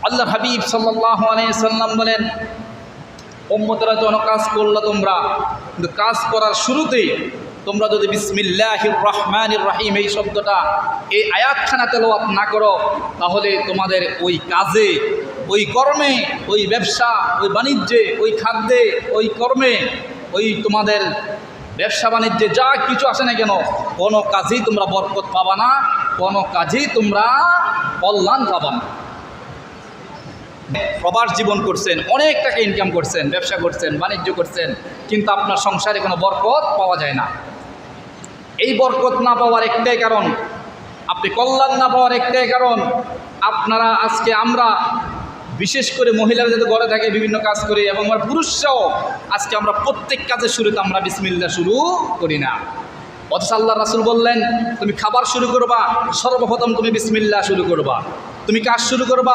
আল্লাহর হাবিব সাল্লাল্লাহু আলাইহি সাল্লাম বলেন, উম্মতেরা যখন কাজ করলে তোমরা, কিন্তু কাজ করার শুরুতেই তোমরা যদি বিসমিল্লাহির রহমানির রহিম এই শব্দটা, এই আয়াতখানা তেলাওয়াত না করো, তাহলে তোমাদের ওই কাজে, ওই কর্মে, ওই ব্যবসা, ওই বাণিজ্যে, ওই খাদ্যে, ওই কর্মে, ওই তোমাদের ব্যবসা বাণিজ্যে যা কিছু আসে না কেন, কোনো কাজেই তোমরা বরকত পাবা না, কোনো কাজেই তোমরা কল্যাণ পাবা না। প্রবাস জীবন করছেন, অনেক টাকা ইনকাম করছেন, ব্যবসা করছেন, বাণিজ্য করছেন, কিন্তু আপনার সংসারে কোনো বরকত পাওয়া যায় না। এই বরকত না পাওয়ার একটাই কারণ, আপনি কল্যাণ না পাওয়ার একটাই কারণ, আপনারা আজকে আমরা বিশেষ করে মহিলারা যাতে ঘরে থাকে বিভিন্ন কাজ করি, এবং আমার পুরুষরাও আজকে আমরা প্রত্যেক কাজের শুরুতে আমরা বিসমিল্লাহ শুরু করি না। অথচ আল্লাহ রাসূল বললেন, তুমি খাবার শুরু করবা, সর্বপ্রথম তুমি বিসমিল্লাহ শুরু করবা। তুমি কাজ শুরু করবা,